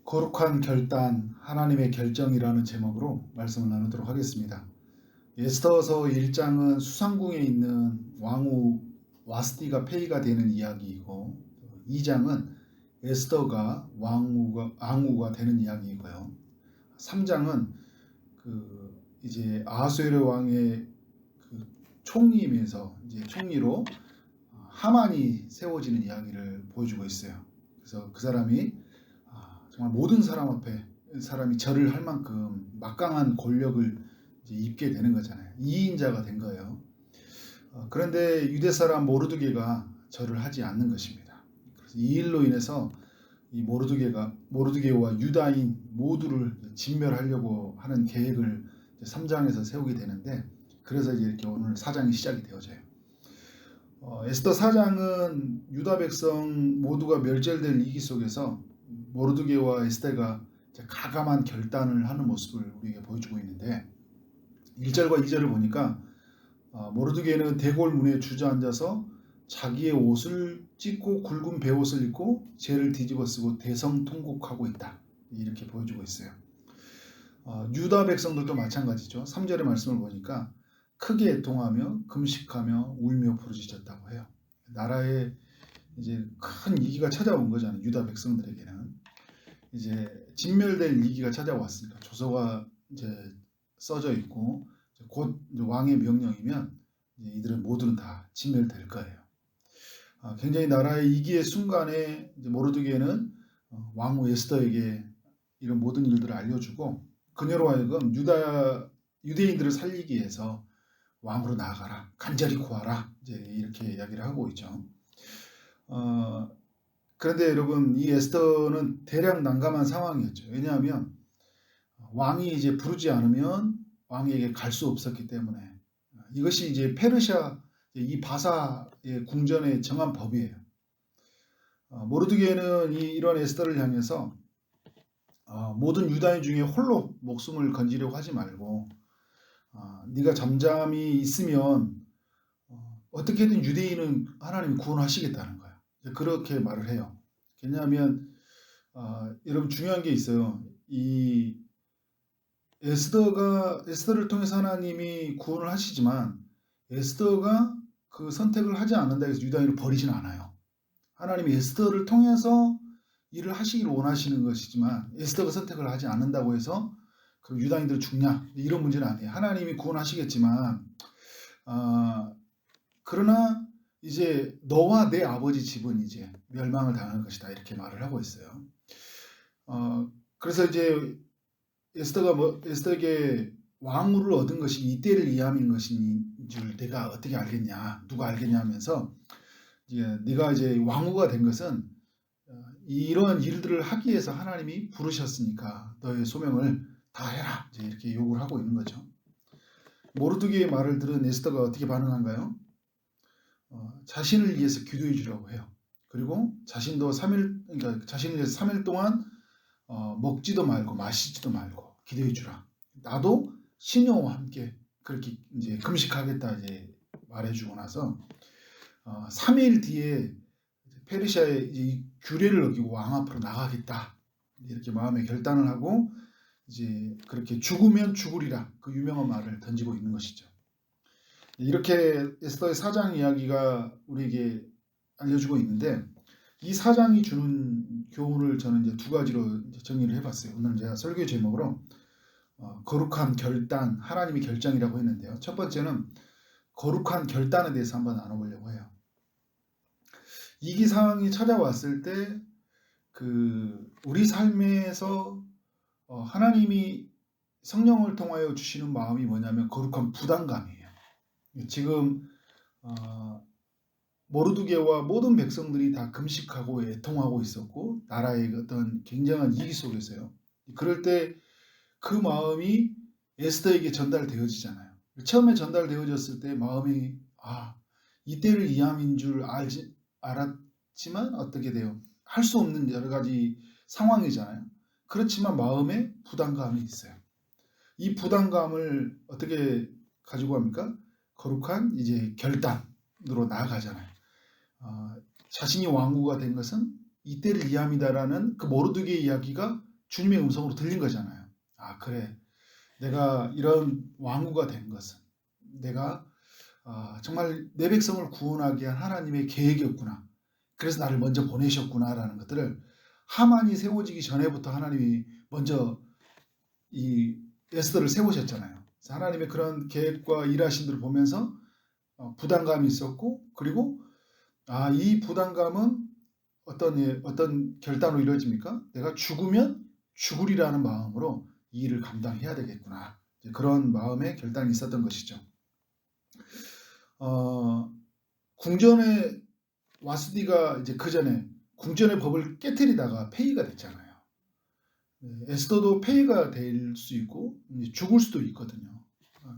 거룩한 결단, 하나님의 결정이라는 제목으로 말씀을 나누도록 하겠습니다. 에스더서 1장은 수상궁에 있는 왕후 와스티가 폐위가 되는 이야기이고, 2장은 에스더가 왕후가 되는 이야기이고요. 3장은 이제 아하수에로 왕의 총리이면서 이제 총리로 하만이 세워지는 이야기를 보여주고 있어요. 그래서 그 사람이 정말 모든 사람 앞에 사람이 절을 할 만큼 막강한 권력을 이제 입게 되는 거잖아요. 2인자가 된 거예요. 그런데 유대 사람 모르드게가 절을 하지 않는 것입니다. 그래서 이 일로 인해서 이 모르드게와 유다인 모두를 진멸하려고 하는 계획을 3장에서 세우게 되는데, 그래서 이제 이렇게 오늘 4장이 시작이 되어져요. 에스더 4장은 유다 백성 모두가 멸절될 위기 속에서 모르드게와 에스더가 가감한 결단을 하는 모습을 우리에게 보여주고 있는데, 1절과 2절을 보니까 모르드게는 대궐 문에 주저앉아서 자기의 옷을 찢고 굵은 베옷을 입고 죄를 뒤집어 쓰고 대성통곡하고 있다, 이렇게 보여주고 있어요. 유다 백성들도 마찬가지죠. 3절의 말씀을 보니까 크게 애통하며 금식하며 울며 부르짖었다고 해요. 나라에 이제 큰 위기가 찾아온 거잖아요. 유다 백성들에게는 이제 진멸될 위기가 찾아왔으니까 조서가 이제 써져 있고 곧 왕의 명령이면 이들은 모두는 다 진멸될 거예요. 굉장히 나라의 위기의 순간에 이제 모르드게는 왕후 에스더에게 이런 모든 일들을 알려주고 그녀로 하여금 유대인들을 살리기 위해서 왕으로 나아가라, 간절히 구하라, 이제 이렇게 이야기를 하고 있죠. 그런데 여러분, 이 에스더는 대략 난감한 상황이었죠. 왜냐하면 왕이 이제 부르지 않으면 왕에게 갈 수 없었기 때문에, 이것이 이제 페르시아 이 바사의 궁전에 정한 법이에요. 모르드게는 이런 에스더를 향해서 모든 유다인 중에 홀로 목숨을 건지려고 하지 말고 네가 잠잠히 있으면 어떻게든 유대인은 하나님이 구원하시겠다는 거예요. 그렇게 말을 해요. 왜냐하면 여러분, 중요한 게 있어요. 이 에스더를 통해서 하나님이 구원을 하시지만 에스더가 그 선택을 하지 않는다 해서 유다인을 버리진 않아요. 하나님이 에스더를 통해서 일을 하시기를 원하시는 것이지만 에스더가 선택을 하지 않는다고 해서 그럼 유다인들 죽냐, 이런 문제는 아니에요. 하나님이 구원하시겠지만 그러나 이제 너와 내 아버지 집은 이제 멸망을 당할 것이다, 이렇게 말을 하고 있어요. 그래서 이제 에스더에게 왕후를 얻은 것이 이때를 위함인 것인 줄 내가 어떻게 알겠냐, 누가 알겠냐 하면서 이제 네가 이제 왕후가 된 것은 이러한 일들을 하기 위해서 하나님이 부르셨으니까 너의 소명을 다 해라, 이제 이렇게 요구를 하고 있는 거죠. 모르드게의 말을 들은 에스더가 어떻게 반응한가요? 자신을 위해서 기도해 주라고 해요. 그리고 자신도 3일, 그러니까 자신을 위해서 3일 동안 먹지도 말고 마시지도 말고 기도해 주라. 나도 신녀와 함께 그렇게 이제 금식하겠다, 이제 말해주고 나서 3일 뒤에 페르시아의 이 규례를 어기고 왕 앞으로 나가겠다, 이렇게 마음에 결단을 하고 이제 그렇게 죽으면 죽으리라, 그 유명한 말을 던지고 있는 것이죠. 이렇게 에스더의 4장 이야기가 우리에게 알려주고 있는데, 이 4장이 주는 교훈을 저는 이제 두 가지로 이제 정리를 해봤어요. 오늘 제가 설교 제목으로 거룩한 결단, 하나님의 결정이라고 했는데요. 첫 번째는 거룩한 결단에 대해서 한번 나눠보려고 해요. 위기 상황이 찾아왔을 때 우리 삶에서 하나님이 성령을 통하여 주시는 마음이 뭐냐면 거룩한 부담감이에요. 지금 모르드게와 모든 백성들이 다 금식하고 애통하고 있었고 나라의 어떤 굉장한 위기 속에서요. 그럴 때 그 마음이 에스더에게 전달되어지잖아요. 처음에 전달되어졌을 때 마음이 이때를 위함인 줄 알았지만 어떻게 돼요? 할 수 없는 여러 가지 상황이잖아요. 그렇지만 마음에 부담감이 있어요. 이 부담감을 어떻게 가지고 합니까? 거룩한 이제 결단으로 나아가잖아요. 자신이 왕후가 된 것은 이때를 위함이다라는 그 모르드게의 이야기가 주님의 음성으로 들린 거잖아요. 아, 그래. 내가 이런 왕후가 된 것은 내가 정말 내 백성을 구원하기 위한 하나님의 계획이었구나. 그래서 나를 먼저 보내셨구나라는 것들을 하만이 세워지기 전에부터 하나님이 먼저 이 에스더를 세우셨잖아요. 하나님의 그런 계획과 일하신들을 보면서 부담감이 있었고, 그리고 이 부담감은 어떤 결단으로 이루어집니까? 내가 죽으면 죽으리라는 마음으로 이 일을 감당해야 되겠구나. 그런 마음의 결단이 있었던 것이죠. 궁전의 와스디가 이제 그 전에 궁전의 법을 깨뜨리다가 폐위가 됐잖아요. 에스더도 폐위가 될 수 있고 죽을 수도 있거든요.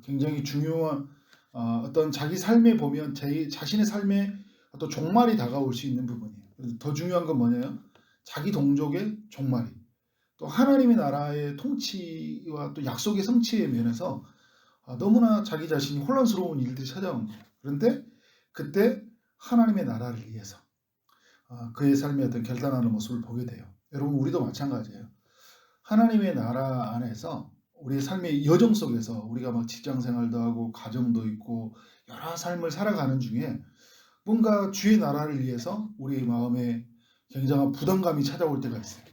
굉장히 중요한 어떤 자기 삶에 보면 자신의 삶에 어떤 종말이 다가올 수 있는 부분이에요. 더 중요한 건 뭐냐면 자기 동족의 종말이, 또 하나님의 나라의 통치와 또 약속의 성취의 면에서 너무나 자기 자신이 혼란스러운 일들이 찾아온 거예요. 그런데 그때 하나님의 나라를 위해서 그의 삶의 어떤 결단하는 모습을 보게 돼요. 여러분, 우리도 마찬가지예요. 하나님의 나라 안에서 우리의 삶의 여정 속에서 우리가 막 직장 생활도 하고 가정도 있고 여러 삶을 살아가는 중에 뭔가 주의 나라를 위해서 우리의 마음에 굉장한 부담감이 찾아올 때가 있어요.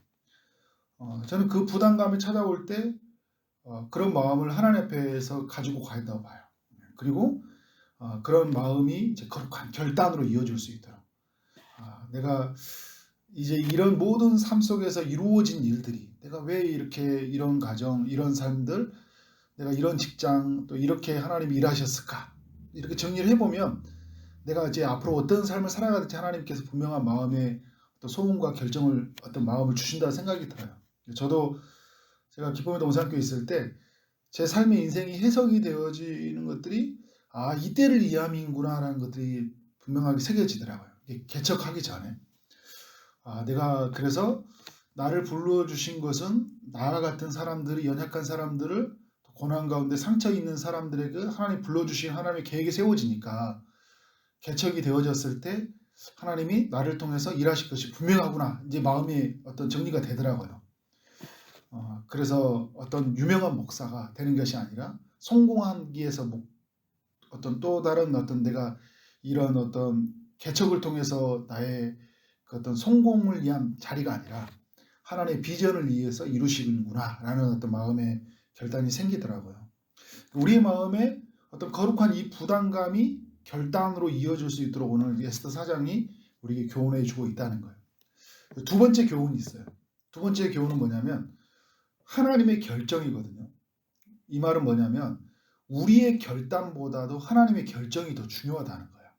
저는 그 부담감이 찾아올 때 그런 마음을 하나님 앞에서 가지고 가야 된다고 봐요. 그리고 그런 마음이 이제 거룩한 결단으로 이어질 수 있도록 내가 이제 이런 모든 삶 속에서 이루어진 일들이 내가 왜 이렇게 이런 가정, 이런 삶들, 내가 이런 직장, 또 이렇게 하나님이 일하셨을까? 이렇게 정리를 해보면 내가 이제 앞으로 어떤 삶을 살아가든지 하나님께서 분명한 마음의 어떤 소원과 결정을, 어떤 마음을 주신다는 생각이 들어요. 저도 제가 기쁨의 동산교회 있을 때 제 삶의 인생이 해석이 되어지는 것들이 이때를 이함이구나라는 것들이 분명하게 새겨지더라고요. 개척하기 전에. 내가 그래서 나를 불러주신 것은 나와 같은 사람들이, 연약한 사람들을, 고난 가운데 상처 있는 사람들에게 하나님 불러주신 하나님의 계획이 세워지니까 개척이 되어졌을 때 하나님이 나를 통해서 일하실 것이 분명하구나, 이제 마음이 어떤 정리가 되더라고요. 그래서 어떤 유명한 목사가 되는 것이 아니라 성공하기 위해서 어떤 또 다른 어떤 내가 이런 어떤 개척을 통해서 나의 그 어떤 성공을 위한 자리가 아니라 하나님의 비전을 위해서 이루시는구나 라는 어떤 마음의 결단이 생기더라고요. 우리의 마음에 어떤 거룩한 이 부담감이 결단으로 이어질 수 있도록 오늘 에스더 4장이 우리에게 교훈해 주고 있다는 거예요. 두 번째 교훈이 있어요. 두 번째 교훈은 뭐냐면 하나님의 결정이거든요. 이 말은 뭐냐면 우리의 결단보다도 하나님의 결정이 더 중요하다는 거예요.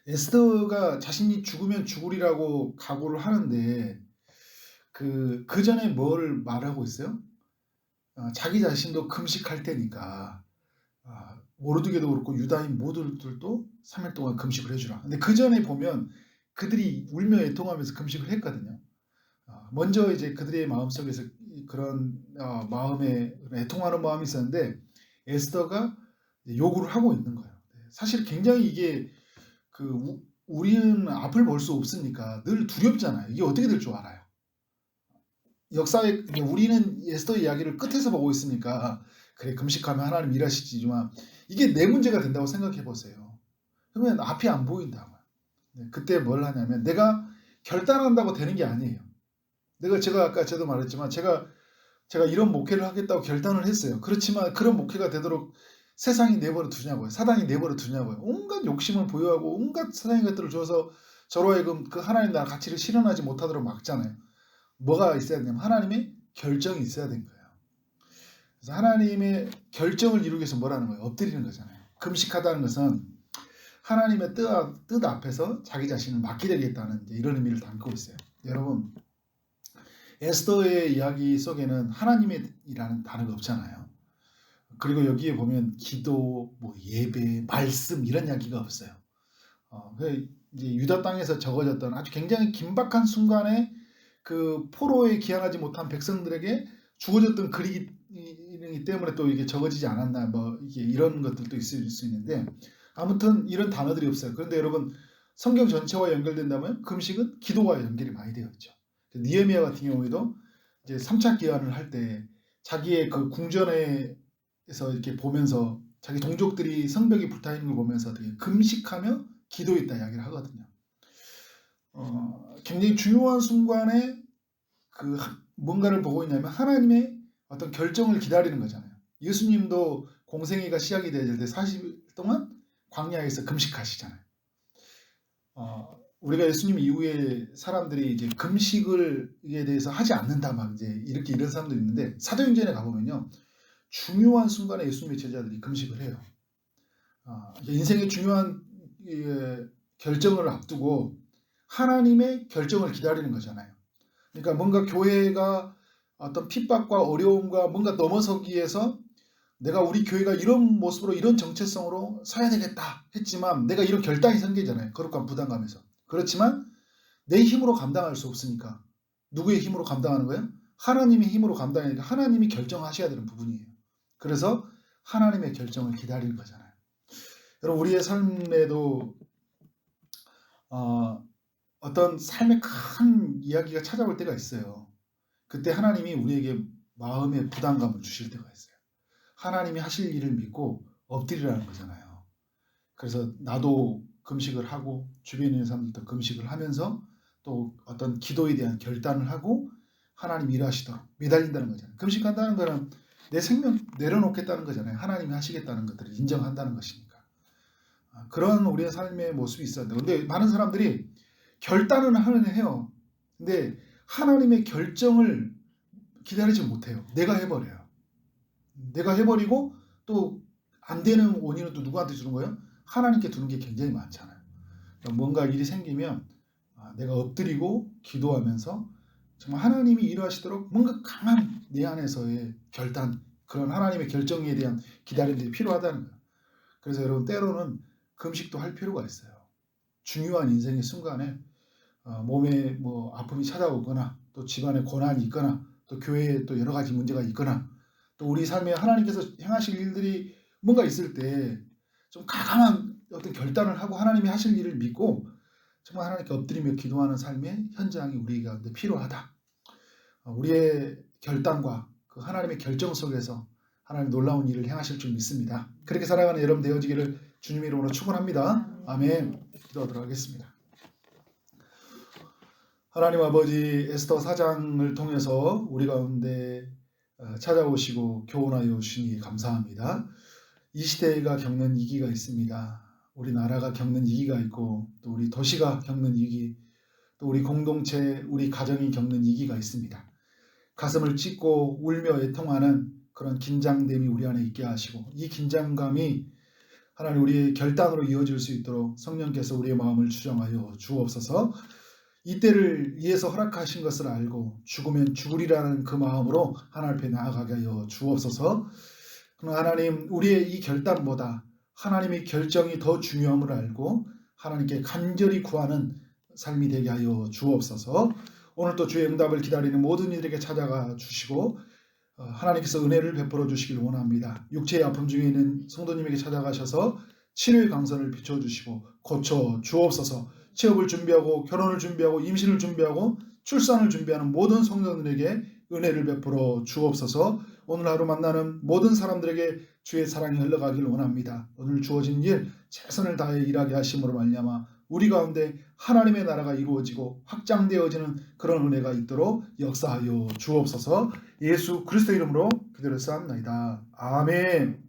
에스더가 자신이 죽으면 죽으리라고 각오를 하는데 그 전에 뭘 말하고 있어요? 자기 자신도 금식할 때니까 모르드게도 그렇고 유다인 모두들도 3일 동안 금식을 해주라. 근데 그 전에 보면 그들이 울며 애통하면서 금식을 했거든요. 먼저 이제 그들의 마음속에서 그런 마음에 애통하는 마음이 있었는데 에스더가 요구를 하고 있는 거예요. 사실 굉장히 이게 우리는 앞을 볼 수 없으니까 늘 두렵잖아요. 이게 어떻게 될 줄 알아요. 역사에 우리는 에스더 이야기를 끝에서 보고 있으니까 그래, 금식하면 하나님 일하시지만 이게 내 문제가 된다고 생각해 보세요. 그러면 앞이 안 보인다고요. 그때 뭘 하냐면 내가 결단한다고 되는 게 아니에요. 제가 아까 저도 말했지만 제가 이런 목회를 하겠다고 결단을 했어요. 그렇지만 그런 목회가 되도록 세상이 내버려 두냐고요. 사단이 내버려 두냐고요. 온갖 욕심을 보유하고 온갖 세상의 것들을 줘서 저로 하여금 그 하나님 나라 가치를 실현하지 못하도록 막잖아요. 뭐가 있어야 되냐면 하나님의 결정이 있어야 된 거예요. 그래서 하나님의 결정을 이루기 위해서 뭐라는 거예요? 엎드리는 거잖아요. 금식하다는 것은 하나님의 뜻 앞에서 자기 자신을 맡기되겠다는 이런 의미를 담고 있어요. 여러분, 에스더의 이야기 속에는 하나님이라는 단어가 없잖아요. 그리고 여기에 보면 기도, 예배, 말씀 이런 이야기가 없어요. 이제 유다 땅에서 적어졌던 아주 굉장히 긴박한 순간에 그 포로에 귀환하지 못한 백성들에게 주어졌던 글이기 때문에 또 이게 적어지지 않았나, 이게 이런 것들도 있을 수 있는데 아무튼 이런 단어들이 없어요. 그런데 여러분, 성경 전체와 연결된다면 금식은 기도와 연결이 많이 되어 있죠. 느헤미야 같은 경우에도 이제 3차 기한을 할 때 자기의 그 궁전에서 이렇게 보면서 자기 동족들이 성벽이 불타 있는 걸 보면서 되게 금식하며 기도했다 이야기를 하거든요. 굉장히 중요한 순간에 그 뭔가를 보고 있냐면 하나님의 어떤 결정을 기다리는 거잖아요. 예수님도 공생애가 시작이 될 때 40일 동안 광야에서 금식하시잖아요. 우리가 예수님 이후에 사람들이 이제 금식을에 대해서 하지 않는다 막 이제 이렇게 이런 사람도 있는데 사도행전에 가보면요 중요한 순간에 예수님의 제자들이 금식을 해요. 인생의 중요한 결정을 앞두고 하나님의 결정을 기다리는 거잖아요. 그러니까 뭔가 교회가 어떤 핍박과 어려움과 뭔가 넘어서기 위해서 내가 우리 교회가 이런 모습으로 이런 정체성으로 서야 되겠다 했지만 내가 이런 결단이 생기잖아요. 거룩한 부담감에서. 그렇지만 내 힘으로 감당할 수 없으니까 누구의 힘으로 감당하는 거예요? 하나님의 힘으로 감당하니까 하나님이 결정하셔야 되는 부분이에요. 그래서 하나님의 결정을 기다리는 거잖아요. 여러분 우리의 삶에도 어떤 삶의 큰 이야기가 찾아올 때가 있어요. 그때 하나님이 우리에게 마음의 부담감을 주실 때가 있어요. 하나님이 하실 일을 믿고 엎드리라는 거잖아요. 그래서 나도 금식을 하고 주변에 있는 사람들도 금식을 하면서 또 어떤 기도에 대한 결단을 하고 하나님 일하시도록 매달린다는 거잖아요. 금식한다는 거는 내 생명 내려놓겠다는 거잖아요. 하나님이 하시겠다는 것들을 인정한다는 것이니까. 그런 우리의 삶의 모습이 있었는데 근데 많은 사람들이 결단은 하는 해요. 근데 하나님의 결정을 기다리지 못해요. 내가 해버려요. 내가 해버리고 또 안 되는 원인은 또 누구한테 주는 거예요? 하나님께 두는 게 굉장히 많잖아요. 뭔가 일이 생기면 내가 엎드리고 기도하면서 정말 하나님이 일하시도록 뭔가 강한 내 안에서의 결단, 그런 하나님의 결정에 대한 기다림들이 필요하다는 거예요. 그래서 여러분 때로는 금식도 할 필요가 있어요. 중요한 인생의 순간에 몸에 뭐 아픔이 찾아오거나 또 집안에 고난이 있거나 또 교회에 또 여러 가지 문제가 있거나 또 우리 삶에 하나님께서 행하실 일들이 뭔가 있을 때 좀 과감한 어떤 결단을 하고 하나님이 하실 일을 믿고 정말 하나님께 엎드리며 기도하는 삶의 현장이 우리 가운데 필요하다. 우리의 결단과 그 하나님의 결정 속에서 하나님 놀라운 일을 행하실 줄 믿습니다. 그렇게 살아가는 여러분 되어지기를 주님의 이름으로 축원합니다. 아멘. 기도하도록 하겠습니다. 하나님 아버지 에스더 4장을 통해서 우리 가운데 찾아오시고 교훈하여 주시니 감사합니다. 이 시대가 겪는 위기가 있습니다. 우리 나라가 겪는 위기가 있고 또 우리 도시가 겪는 위기, 또 우리 공동체, 우리 가정이 겪는 위기가 있습니다. 가슴을 찢고 울며 애통하는 그런 긴장됨이 우리 안에 있게 하시고 이 긴장감이 하나님 우리의 결단으로 이어질 수 있도록 성령께서 우리의 마음을 추정하여 주옵소서. 이때를 위해서 허락하신 것을 알고 죽으면 죽으리라는 그 마음으로 하나님 앞에 나아가게 하여 주옵소서. 하나님 우리의 이 결단보다 하나님의 결정이 더 중요함을 알고 하나님께 간절히 구하는 삶이 되게 하여 주옵소서. 오늘도 주의 응답을 기다리는 모든 이들에게 찾아가 주시고 하나님께서 은혜를 베풀어 주시길 원합니다. 육체의 아픔 중에 있는 성도님에게 찾아가셔서 치료의 강선을 비춰주시고 고쳐 주옵소서. 취업을 준비하고 결혼을 준비하고 임신을 준비하고 출산을 준비하는 모든 성도들에게 은혜를 베풀어 주옵소서. 오늘 하루 만나는 모든 사람들에게 주의 사랑이 흘러가길 원합니다. 오늘 주어진 일 최선을 다해 일하게 하심으로 말미암아 우리 가운데 하나님의 나라가 이루어지고 확장되어지는 그런 은혜가 있도록 역사하여 주옵소서. 예수 그리스도 이름으로 기도를 쌓옵나이다. 아멘.